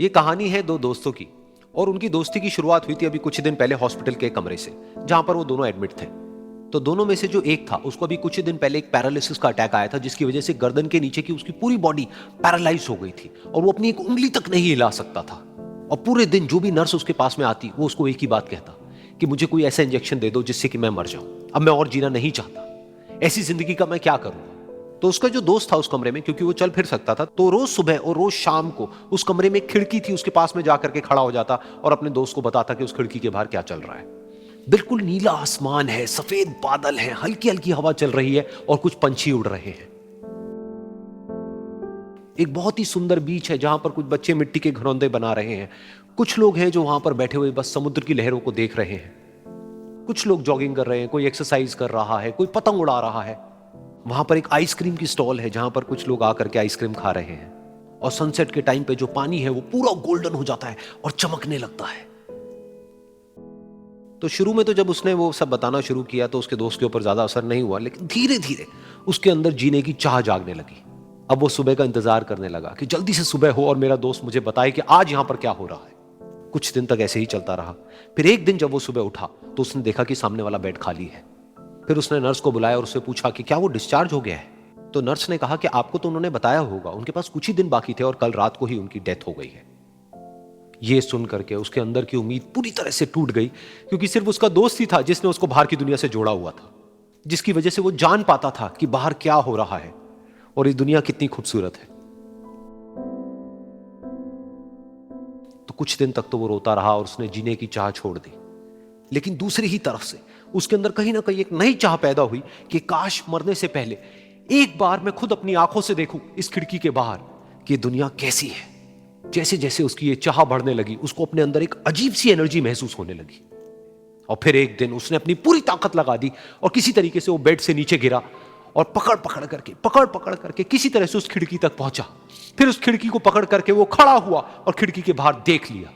ये कहानी है दो दोस्तों की। और उनकी दोस्ती की शुरुआत हुई थी अभी कुछ दिन पहले हॉस्पिटल के कमरे से, जहां पर वो दोनों एडमिट थे। तो दोनों में से जो एक था, उसको अभी कुछ दिन पहले एक पैरालिसिस का अटैक आया था, जिसकी वजह से गर्दन के नीचे की उसकी पूरी बॉडी पैरालाइज हो गई थी और वो अपनी एक उंगली तक नहीं हिला सकता था। और पूरे दिन जो भी नर्स उसके पास में आती, वो उसको एक ही बात कहता कि मुझे कोई ऐसा इंजेक्शन दे दो जिससे कि मैं मर जाऊं, अब मैं और जीना नहीं चाहता, ऐसी जिंदगी का मैं क्या करूंगा। तो उसका जो दोस्त था उस कमरे में, क्योंकि वो चल फिर सकता था, तो रोज सुबह और रोज शाम को उस कमरे में एक खिड़की थी, उसके पास में जाकर के खड़ा हो जाता और अपने दोस्त को बताता कि उस खिड़की के बाहर क्या चल रहा है। बिल्कुल नीला आसमान है, सफेद बादल है, हल्की हल्की हवा चल रही है और कुछ पंछी उड़ रहे हैं। एक बहुत ही सुंदर बीच है जहां पर कुछ बच्चे मिट्टी के घरौंदे बना रहे हैं। कुछ लोग हैं जो वहां पर बैठे हुए बस समुद्र की लहरों को देख रहे हैं। कुछ लोग जॉगिंग कर रहे हैं, कोई एक्सरसाइज कर रहा है, कोई पतंग उड़ा रहा है। वहां पर एक आइसक्रीम की स्टॉल है जहां पर कुछ लोग आकर के आइसक्रीम खा रहे हैं। और सनसेट के टाइम पे जो पानी है वो पूरा गोल्डन हो जाता है और चमकने लगता है। तो शुरू में तो जब उसने वो सब बताना शुरू किया तो उसके दोस्त के ऊपर ज्यादा असर नहीं हुआ, लेकिन धीरे धीरे उसके अंदर जीने की चाह जागने लगी। अब वो सुबह का इंतजार करने लगा कि जल्दी से सुबह हो और मेरा दोस्त मुझे बताए कि आज यहां पर क्या हो रहा है। कुछ दिन तक ऐसे ही चलता रहा। फिर एक दिन जब वो सुबह उठा तो उसने देखा कि सामने वाला बेड खाली है। फिर उसने नर्स को बुलाया और उससे पूछा कि क्या वो डिस्चार्ज हो गया है। तो नर्स ने कहा कि आपको तो उन्होंने बताया होगा, उनके पास कुछ ही दिन बाकी थे और कल रात को ही उनकी डेथ हो गई है। ये सुन करके उसके अंदर की उम्मीद पूरी तरह से टूट गई, क्योंकि सिर्फ उसका दोस्त ही था जिसने उसको बाहर की दुनिया से जोड़ा हुआ था, जिसकी वजह से वो जान पाता था कि बाहर क्या हो रहा है और ये दुनिया कितनी खूबसूरत है। तो कुछ दिन तक तो वो रोता रहा और उसने जीने की चाह छोड़ दी। लेकिन दूसरी ही तरफ से उसके अंदर कहीं ना कहीं एक नई चाह पैदा हुई कि काश मरने से पहले एक बार मैं खुद अपनी आंखों से देखूं इस खिड़की के बाहर कि दुनिया कैसी है। जैसे जैसे उसकी ये चाह बढ़ने लगी, उसको अपने अंदर एक अजीब सी एनर्जी महसूस होने लगी। और फिर एक दिन उसने अपनी पूरी ताकत लगा दी और किसी तरीके से वो बेड से नीचे गिरा और पकड़ पकड़ करके किसी तरह से उस खिड़की तक पहुंचा। फिर उस खिड़की को पकड़ करके वो खड़ा हुआ और खिड़की के बाहर देख लिया।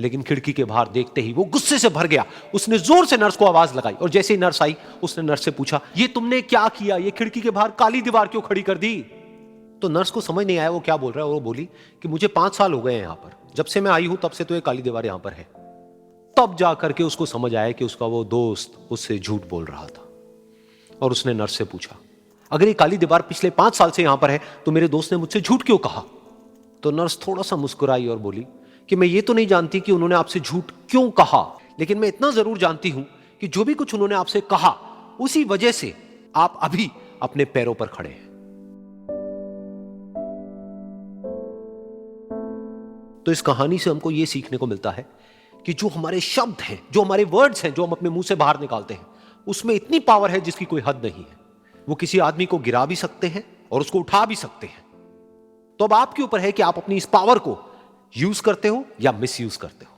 लेकिन खिड़की के बाहर देखते ही वो गुस्से से भर गया। उसने जोर से नर्स को आवाज लगाई और जैसे ही नर्स आई उसने नर्स से पूछा, ये तुमने क्या किया, ये खिड़की के बाहर काली दीवार क्यों खड़ी कर दी। तो नर्स को समझ नहीं आया वो क्या बोल रहा है और वो बोली कि मुझे 5 साल हो गए हैं यहां पर, जब से मैं आई हूं तब से तो ये काली दीवार यहां पर है। तब जाकर के उसको समझ आया कि उसका वो दोस्त उससे झूठ बोल रहा था। और उसने नर्स से पूछा, अगर ये काली दीवार पिछले 5 साल से यहां पर है तो मेरे दोस्त ने मुझसे झूठ क्यों कहा। तो नर्स थोड़ा सा मुस्कुराई और बोली कि मैं ये तो नहीं जानती कि उन्होंने आपसे झूठ क्यों कहा, लेकिन मैं इतना जरूर जानती हूं कि जो भी कुछ उन्होंने आपसे कहा उसी वजह से आप अभी अपने पैरों पर खड़े हैं। तो इस कहानी से हमको यह सीखने को मिलता है कि जो हमारे शब्द हैं, जो हमारे वर्ड्स हैं, जो हम अपने मुंह से बाहर निकालते हैं, उसमें इतनी पावर है जिसकी कोई हद नहीं है। वो किसी आदमी को गिरा भी सकते हैं और उसको उठा भी सकते हैं। तो अब आपके ऊपर है कि आप अपनी इस पावर को यूज करते हो या मिस यूज करते हो।